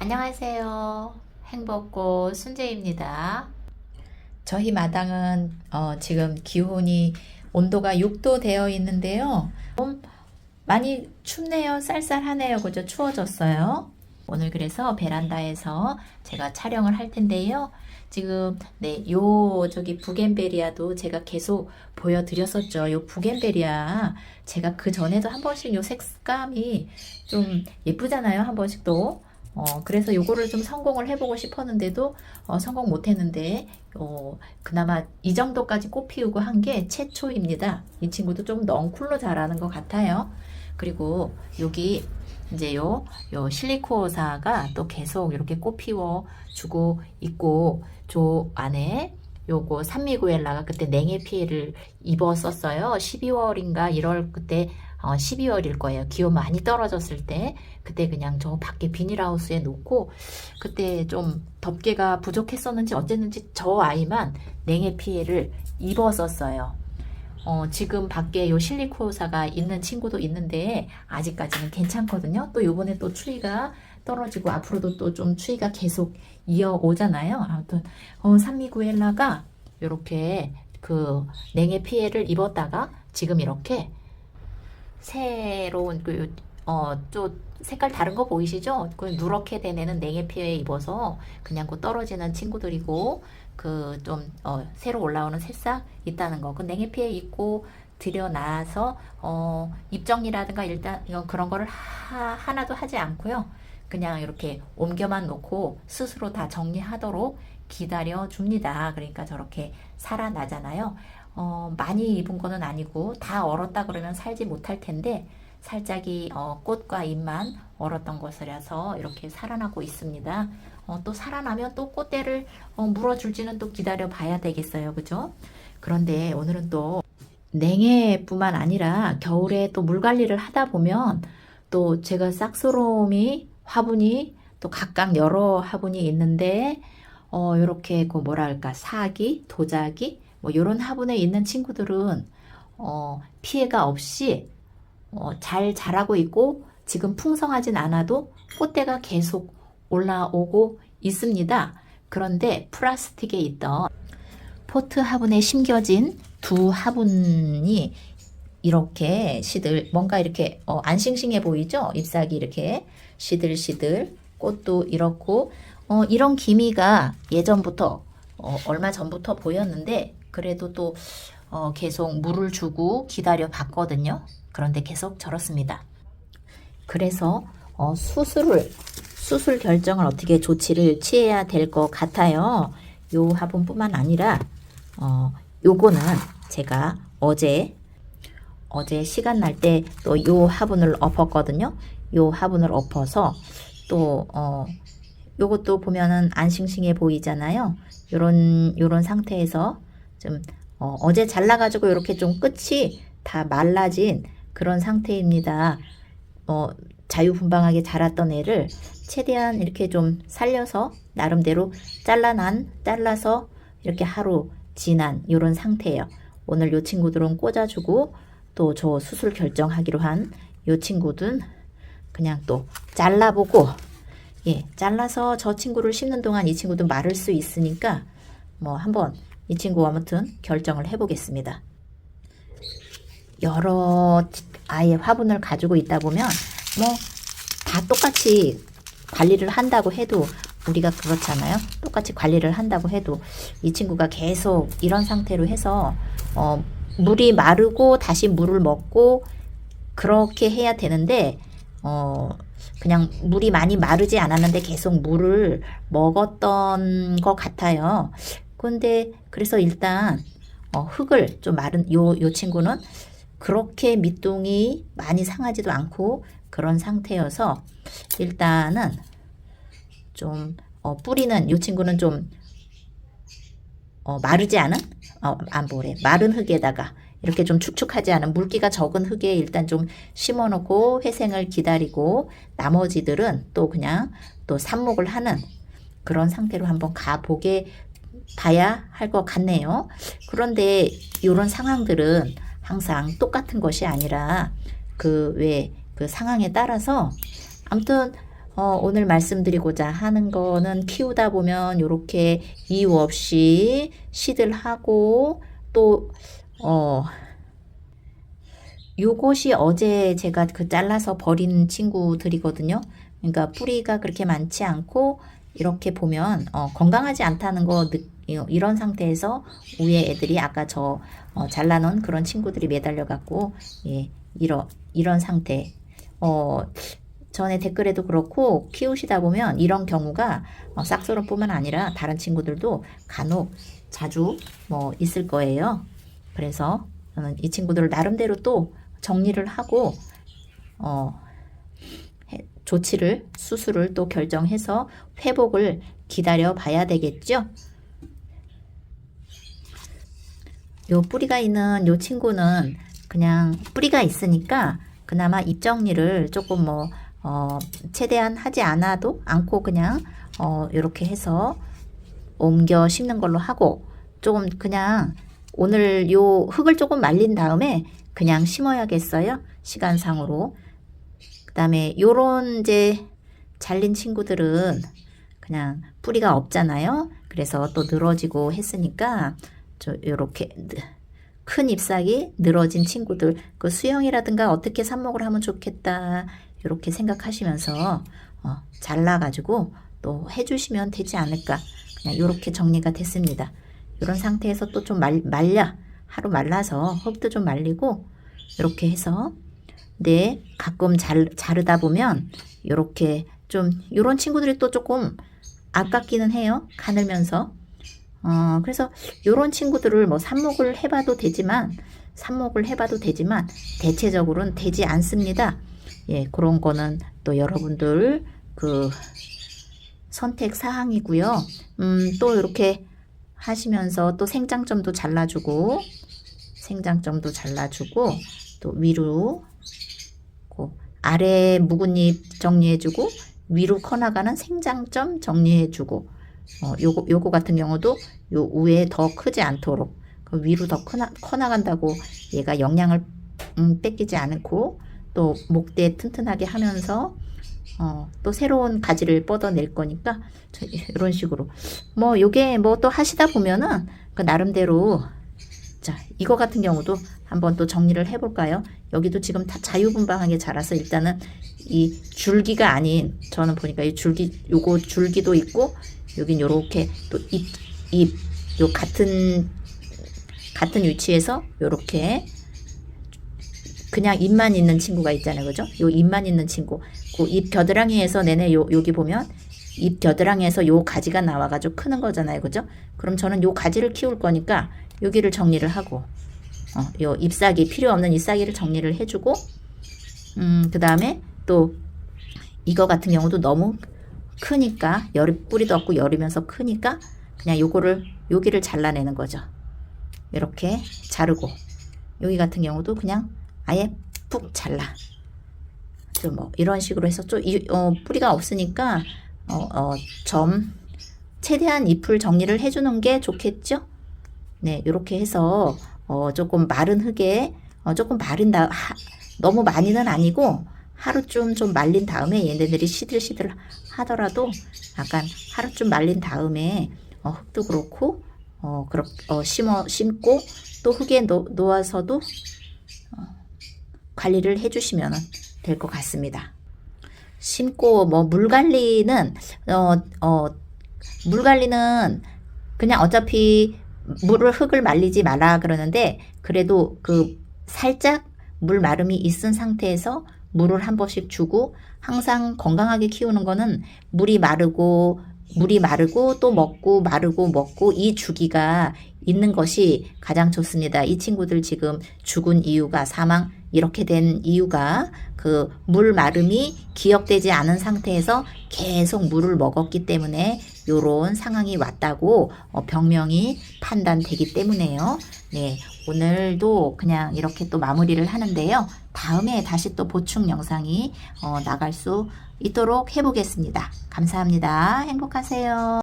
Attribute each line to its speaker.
Speaker 1: 안녕하세요. 행복꽃 순재입니다. 저희 마당은 지금 기온이 온도가 6도 되어 있는데요. 좀 많이 춥네요. 쌀쌀하네요. 그죠? 추워졌어요. 오늘 그래서 베란다에서 제가 촬영을 할 텐데요. 지금 저기 부겐베리아도 제가 계속 보여드렸었죠. 요 부겐베리아 제가 그 전에도 한 번씩 요 색감이 좀 예쁘잖아요. 한 번씩 또. 그래서 요거를 좀 성공을 해보고 싶었는데도 성공 못했는데 그나마 이 정도까지 꽃 피우고 한 게 최초입니다. 이 친구도 좀 넝쿨로 자라는 것 같아요. 그리고 여기 이제 요 실리코사가 또 계속 이렇게 꽃 피워 주고 있고, 저 안에 요거 산미구엘라가 그때 냉해 피해를 입었었어요. 12월인가 1월, 그때 12월일 거예요. 기온 많이 떨어졌을 때 그때 그냥 저 밖에 비닐하우스에 놓고, 그때 좀 덮개가 부족했었는지 어쨌는지 저 아이만 냉해 피해를 입었었어요. 지금 밖에 요 실리코사가 있는 친구도 있는데 아직까지는 괜찮거든요. 또 요번에 또 추위가 떨어지고 앞으로도 또 좀 추위가 계속 이어오잖아요. 아무튼 산미구엘라가 이렇게 그 냉해 피해를 입었다가 지금 이렇게 새로운 좀 색깔 다른 거 보이시죠? 그 누렇게 된 애는 냉해 피해에 입어서 그냥 그 떨어지는 친구들이고, 그 좀 새로 올라오는 새싹 있다는 거, 그 냉해 피해 입고 들여놔서 잎 정리라든가 일단 이런 그런 거를 하나도 하지 않고요. 그냥 이렇게 옮겨만 놓고 스스로 다 정리하도록 기다려 줍니다. 그러니까 저렇게 살아나잖아요. 많이 입은 거는 아니고 다 얼었다 그러면 살지 못할 텐데 살짝이 꽃과 잎만 얼었던 것이라서 이렇게 살아나고 있습니다. 또 살아나면 또 꽃대를 물어줄지는 또 기다려 봐야 되겠어요. 그죠? 그런데 오늘은 또 냉해뿐만 아니라 겨울에 또 물 관리를 하다 보면 또 제가 싹스로미 화분이 또 각각 여러 화분이 있는데 이렇게 그 뭐랄까 사기, 도자기 뭐 이런 화분에 있는 친구들은 피해가 없이 잘 자라고 있고 지금 풍성하진 않아도 꽃대가 계속 올라오고 있습니다. 그런데 플라스틱에 있던 포트 화분에 심겨진 두 화분이 이렇게 뭔가 이렇게 안 싱싱해 보이죠? 잎사귀 이렇게 시들시들, 꽃도 이렇고 이런 기미가 예전부터 얼마 전부터 보였는데 그래도 또 계속 물을 주고 기다려 봤거든요. 그런데 계속 저렇습니다. 그래서 수술 결정을 어떻게 조치를 취해야 될 것 같아요. 요 화분뿐만 아니라 요거는 제가 어제 시간 날 때 또 요 화분을 엎었거든요. 요 화분을 엎어서 또 요것도 보면은 안 싱싱해 보이잖아요. 요런 상태에서 좀 어제 잘라가지고 이렇게 좀 끝이 다 말라진 그런 상태입니다. 자유분방하게 자랐던 애를 최대한 이렇게 좀 살려서 나름대로 잘라서 이렇게 하루 지난 이런 상태예요. 오늘 요 친구들은 꽂아주고 또 저 수술 결정하기로 한 요 친구들은 그냥 또 잘라보고, 잘라서 저 친구를 심는 동안 이 친구도 마를 수 있으니까 뭐 한번 이 친구 아무튼 결정을 해보겠습니다. 여러 아이의 화분을 가지고 있다 보면 뭐 다 똑같이 관리를 한다고 해도 우리가 그렇잖아요. 똑같이 관리를 한다고 해도 이 친구가 계속 이런 상태로 해서 물이 마르고 다시 물을 먹고 그렇게 해야 되는데 그냥 물이 많이 마르지 않았는데 계속 물을 먹었던 것 같아요. 근데 그래서 일단 흙을 좀 마른 요 친구는 그렇게 밑둥이 많이 상하지도 않고 그런 상태여서 일단은 좀 뿌리는 요 친구는 좀 마르지 않은 마른 흙에다가 이렇게 좀 축축하지 않은 물기가 적은 흙에 일단 좀 심어 놓고 회생을 기다리고 나머지들은 또 그냥 또 삽목을 하는 그런 상태로 한번 봐야 할 것 같네요. 그런데 이런 상황들은 항상 똑같은 것이 아니라 그 상황에 따라서 아무튼 오늘 말씀드리고자 하는 거는 키우다 보면 요렇게 이유 없이 시들하고 또 요것이 어제 제가 잘라서 버린 친구들이거든요. 그러니까 뿌리가 그렇게 많지 않고 이렇게 보면 건강하지 않다는 거 이런 상태에서 위에 애들이 아까 저 잘라놓은 그런 친구들이 매달려 갖고 예, 이런 상태. 전에 댓글에도 그렇고 키우시다 보면 이런 경우가 싹소름뿐만 아니라 다른 친구들도 간혹 자주 있을 거예요. 그래서 저는 이 친구들을 나름대로 또 정리를 하고 조치를 수술을 또 결정해서 회복을 기다려 봐야 되겠죠. 요 뿌리가 있는 요 친구는 그냥 뿌리가 있으니까 그나마 잎 정리를 조금 최대한 하지 않고 그냥 요렇게 해서 옮겨 심는 걸로 하고 조금 그냥 오늘 요 흙을 조금 말린 다음에 그냥 심어야겠어요. 시간상으로. 그 다음에 요런 이제 잘린 친구들은 그냥 뿌리가 없잖아요. 그래서 또 늘어지고 했으니까 요렇게 큰 잎사귀 늘어진 친구들 그 수영이라든가 어떻게 삽목을 하면 좋겠다 이렇게 생각하시면서 잘라가지고 또 해주시면 되지 않을까. 그냥 이렇게 정리가 됐습니다. 이런 상태에서 또 좀 말려 하루 말라서 흙도 좀 말리고 이렇게 해서 가끔 자르다 보면 이렇게 좀 이런 친구들이 또 조금 아깝기는 해요. 가늘면서 그래서 이런 친구들을 삽목을 해봐도 되지만 대체적으로는 되지 않습니다. 예, 그런 거는 또 여러분들 그 선택 사항이고요. 또 이렇게 하시면서 또 생장점도 잘라주고 또 위로 아래 묵은 잎 정리해주고 위로 커나가는 생장점 정리해주고 요거 같은 경우도 요 위에 더 크지 않도록 그 위로 더 커나간다고 얘가 영양을 뺏기지 않고 또 목대 튼튼하게 하면서 또 새로운 가지를 뻗어낼 거니까 이런 식으로 요게 또 하시다 보면은 그 나름대로 자 이거 같은 경우도 한번 또 정리를 해볼까요? 여기도 지금 다 자유분방하게 자라서 일단은 이 줄기가 아닌 저는 보니까 이 요거 줄기도 있고 여긴 요렇게 또 요 같은 위치에서 요렇게 그냥 잎만 있는 친구가 있잖아요. 그죠? 요 잎만 있는 친구. 그 잎 겨드랑이에서 내내 여기 보면 잎 겨드랑이에서 요 가지가 나와가지고 크는 거잖아요. 그죠? 그럼 저는 요 가지를 키울 거니까 여기를 정리를 하고 요 잎사귀 필요 없는 잎사귀를 정리를 해주고 그 다음에 또 이거 같은 경우도 너무 크니까 뿌리도 없고 여리면서 크니까 그냥 여기를 잘라내는 거죠. 이렇게 자르고 여기 같은 경우도 그냥 아예 푹 잘라. 좀 이런 식으로 해서 좀 뿌리가 없으니까 최대한 잎을 정리를 해주는 게 좋겠죠. 네, 이렇게 해서 조금 마른 흙에 조금 마른 너무 많이는 아니고 하루쯤 좀 말린 다음에 얘네들이 시들시들 하더라도 약간 하루쯤 말린 다음에 흙도 그렇고 심고 또 흙에 놓아서도 관리를 해주시면 될 것 같습니다. 심고 물 관리는 그냥 어차피 흙을 말리지 마라 그러는데 그래도 그 살짝 물 마름이 있은 상태에서 물을 한 번씩 주고 항상 건강하게 키우는 거는 물이 마르고 또 먹고 마르고 먹고 이 주기가 있는 것이 가장 좋습니다. 이 친구들 지금 죽은 이유가 사망 이렇게 된 이유가 그 물 마름이 기억되지 않은 상태에서 계속 물을 먹었기 때문에 요런 상황이 왔다고 병명이 판단되기 때문에요. 네, 오늘도 그냥 이렇게 또 마무리를 하는데요. 다음에 다시 또 보충 영상이 나갈 수 있도록 해보겠습니다. 감사합니다. 행복하세요.